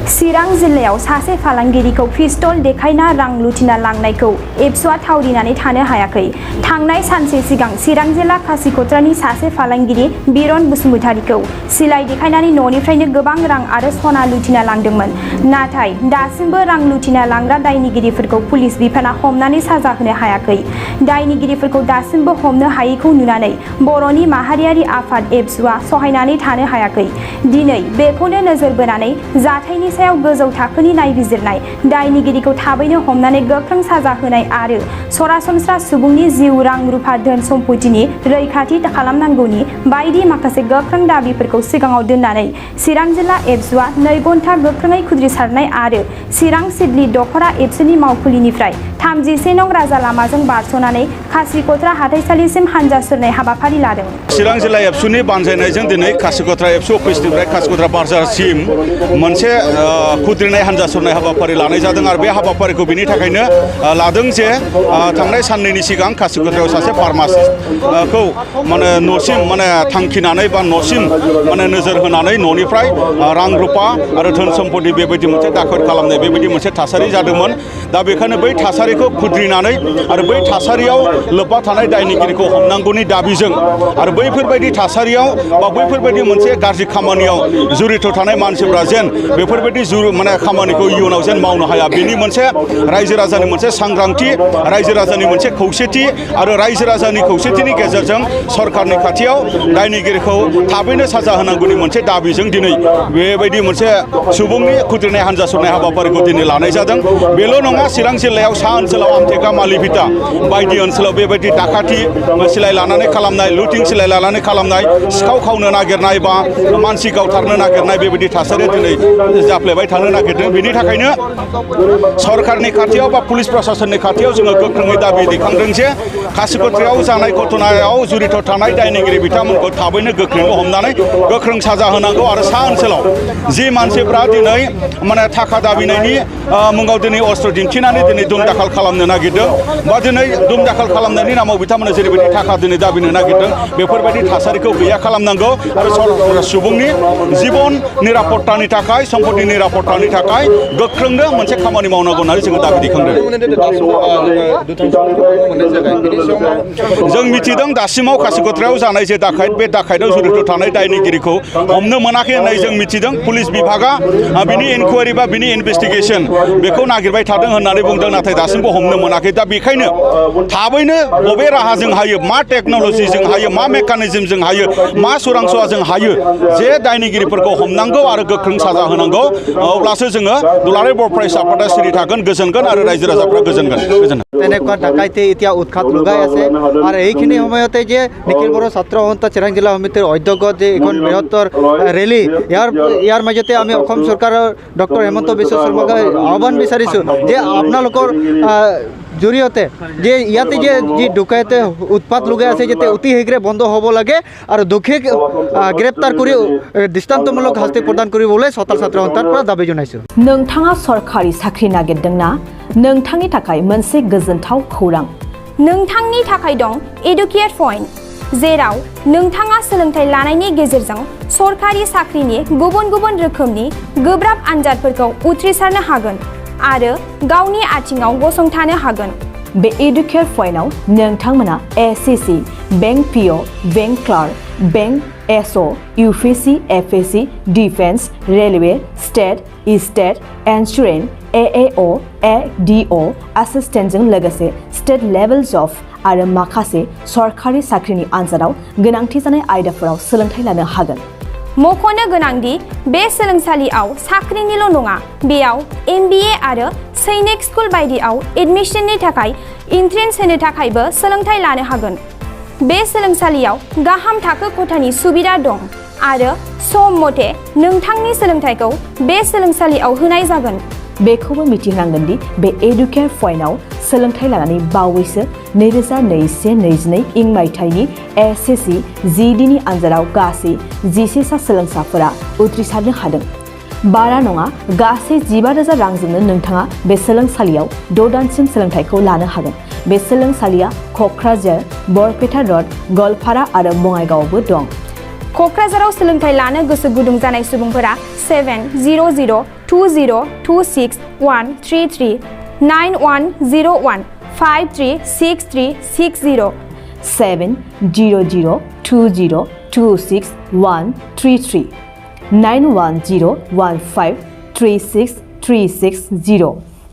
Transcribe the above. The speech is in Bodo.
चिरां जिल्लायाव सासे फालांगिरिखौ पिस्तल देखायना रां लुथिना लांनायखौ एबसुआ थावरिनानै थानो हायाखै। थांनाय सानसे सिगां चिरां जिल्ला खासिकत्रानि सासे फालांगिरि बिरन बसुमतारीखौ सिलाइ देखायनानै न'निफ्रायनो गोबां रां आरो सना लुथिना लांदोंमोन। नाथाय दासिमबो रां लुथिना लांग्रा दायनिगिरिफोरखौ पुलिस बिफाना हमनानै साजा होनो हायाखै। दायनिगिरिफोरखौ दासिमबो हमनो हायैखौ नुनानै बर'नि माहारियारि आफाद एबसुआ सहायनानै थानो हायाखै। दिनै बेखौनो नोजोर बोनानै जाथायनि सायाव गोजौ थाखोनि नायबिजिरनाय, दायनिगिरिखौ थाबैनो हमनानै गोख्रों साजा होनाय आरो सरासनस्रा सुबुंनि जिउ, रां, रुफा, धोन सम्पथिनि रैखाथि खालामनांगौनि बायदि माखासे गोख्रों दाबिफोरखौ सिगाङाव दोननानै चिरां जिल्ला एबसुआ 2 घन्टा गोख्रोङै खुद्रिसारनाय आरो चिरां सिडली दख'रा एबसुनि मावखुलिनिफ्राय 31 नं राजा लामाजों बारस'नानै खासिकत्रा हाथाइसालिसिम हानजा सुरनाय हाबाफारि लादों। चिरां जिल्ला एबसुनि बानजायनायजों दिनै खासिकत्रा एबसु अफिसनिफ्राय खासिकत्रा बाजारसिम मोनसे खुद्रिनाय हानजा सुरनाय हाबाफारि लानाय जादों आरो बे हाबाफारिखौ बिनि थाखायनो लादों जे थांनाय साननैनि सिगां खासिकत्रायाव सासे फार्मासिस्टखौ न'सिम थांखिनानै बा न'सिम नोजोर होनानै न'निफ्राय रां रुपा आरो धोन सम्पति बेबायदि मोनसे दाखोर खालामनाय बेबायदि मोनसे थासारि जादोंमोन। दा बेखायनो बै थासारिखौ खुद्रिनानै आरो बै थासारियाव लोब्बा थानाय दायनिगिरिखौ हमनांगौनि दाबिजों आरो बैफोरबायदि थासारियाव बा बैफोरबायदि मोनसे गाज्रि खामानियाव जुरित थानाय मानसिफ्रा जेन बेफोरबायदि खामानिखौ इयुनाव जेन मावनो हाया, बेनि मोनसे रायजो राजानि मोनसे सांग्रांथि, रायजो राजानि मोनसे खौसेथि आरो रायजो राजानि खौसेथिनि गेजेरजों सरकारनि खाथियाव दायनिगिरिखौ थाबैनो साजा होनांगौनि मोनसे दाबिजों दिनै बेबायदि मोनसे सुबुंनि खुद्रिनाय हानजा सुरनाय हाबाफारिखौ दिनै लानाय जादों। बेल' नङा, चिरां जिल्लायाव सा ओनसोलाव आमथेखा, मालिभिटा बायदि ओनसोलाव बेबायदि दाखाथि सिलाइ लानानै खालामनाय, लुथिं सिलाइ लानानै खालामनाय, सिखाव खावनो नागिरनाय बा मानसि गावथारनो नागिरनाय बेबायदि थासारिया दिनै जाफ्लेबाय थानो नागिरदों। बिनि थाखायनो सरकारनि खाथियाव बा पुलिस प्रशासननि खाथियाव जोङो गोख्रोङै दाबि दैखांदों जे खासिकत्रायाव जानाय घटनायाव जुरित थानाय दायनिगिरि बिथांमोनखौ थाबैनो गोख्रोङै हमनानै गोख्रों साजा होनांगौ आरो सा ओनसोलाव जि मानसिफ्रा दिनै थाखा दाबिनायनि मुङाव दिनै अस्त्र दिन्थिनानै दिनै दुम दाखाल खालामनो नागिरदों बा दिनै दुम दाखाल खालामनायनि नामाव बिथांमोना जेरैबायदि थाखा दिनै दाबिनो नागिरदों, बेफोरबायदि थासारिखौ गैया खालामनांगौ आरो सुबुंनि जिबन निरापत्तानि थाखाय, सम्पति निरापत्तानि थाखाय गोख्रोंनो मोनसे खामानि मावनांगौ होननानै जोङो दाबि दैखांदों। जों मिथिदों दासिमाव खासिकत्रायाव जानाय जे दाखायत, बे दाखायतआव जुरित थानाय दायनिगिरिखौ हमनो मोनाखै होननानै जों मिथिदों। पुलिस बिभागा बिनि इनकुवारि बा बिनि इनभेस्टिगेसन बेखौ नागिरबाय थादों होननानै बुंदों, नाथाय दासिमबो हमनो मोनाखै। दा बेखायनो थाबैनो बबे राहाजों हायो, मा टेक्न'लजिजों हायो, मा मेकानिजमजों हायो, मा सोरांस'वाजों हायो जे दायनिगिरिफोरखौ हमनांगौ आरो गोख्रों साजा होनांगौ, अब्लासो जोङो दुलाराय बर' फरायसा आफादा सिरि थागोन, गोजोनगोन आरो रायजो राजाफ्रा गोजोनगोन। তেনেকুৱা ডাকাইতে এতিয়া উৎখাত লগাই আছে আৰু এইখিনি সময়তে যে নিখিল বড়ো ছাত্ৰ সন্থা চিৰাং জিলা সমিতিৰ অধ্যক্ষ যে এখন বৃহত্তৰ ৰেলী, ইয়াৰ মাজতে আমি অসম চৰকাৰৰ ডক্টৰ হেমন্ত বিশ্ব শৰ্মাক আহ্বান বিচাৰিছোঁ যে আপোনালোকৰ জৰিয়তে যে ইয়াতে যে যি ডকাইতে উৎপাত লগাই আছে যাতে অতি শীঘ্ৰে বন্ধ হ'ব লাগে আৰু দোষীক গ্ৰেপ্তাৰ কৰি দৃষ্টান্তমূলক শাস্তি প্ৰদান কৰিবলৈ চতাল ছাত্ৰ সন্থাৰ পৰা দাবী জনাইছোঁ। नोंथाङा सरकारि साख्रि नागिरदोंना? नोंथांनि थाखाय मोनसे गोजोनथाव खौरां। नोंथांनि थाखाय दं एडुकेट पइन्ट, जेराव नोंथाङा सोलोंथाइ लानायनि गेजेरजों सरकारि साख्रिनि गुबुन गुबुन रोखोमनि गोब्राब आनजादफोरखौ उथ्रिसारनो हागोन आरो गावनि आथिङाव गसंथानो हागोन। बे एडुकेट पइन्टआव नोंथांमोना SSC, bank PO, bank clerk, bank SO, UPSC, FSC, defence, railway, state insurance, एएअ, एडिअ एसिस्टेन्टजों लोगोसे स्टेट लेभेल जब आरो माखासे सरकारि साख्रिनि आनजादाव गोनांथि जानाय आयदाफोराव सोलोंथाइ लानो हागोन। मख'नो गोनांदि बे सोलोंसालियाव साख्रिनिल' नङा, बेयाव MBA आरो सैनिक स्कुल बायदियाव एडमिशननि थाखाय एन्ट्रेन्स होनो थाखायबो सोलोंथाइ लानो हागोन। बे सोलोंसालियाव गाहाम थाखो खथानि सुबिदा दं आरो सम मथे नोंथांनि सोलोंथाइखौ बे सोलोंसालियाव होनाय जागोन। बेखौबो मिथिनांगोन दि बे एडुकेट पइन्टआव सोलोंथाइ लानानै बावैसो 2021-22 इं मायथाइनि एसएससि GDनि आनजादाव गासै 11 सा सोलोंसाफोरा उथ्रिसारनो हादों। बारा नङा, गासै 15,000 रांजोंनो नोंथाङा बे सोलोंसालियाव 6 दानसिम सोलोंथाइखौ लानो हागोन। बे सोलोंसालिया क'क्राझार, बरपेटा र'ड, गलपारा आरो बङाइगावआवबो दं। क'क्राझाराव सोलोंथाइ लानो गोसो गुदुं जानाय सुबुंफोरा 7002 2026-133 9101 536360 7002026-133 91015363660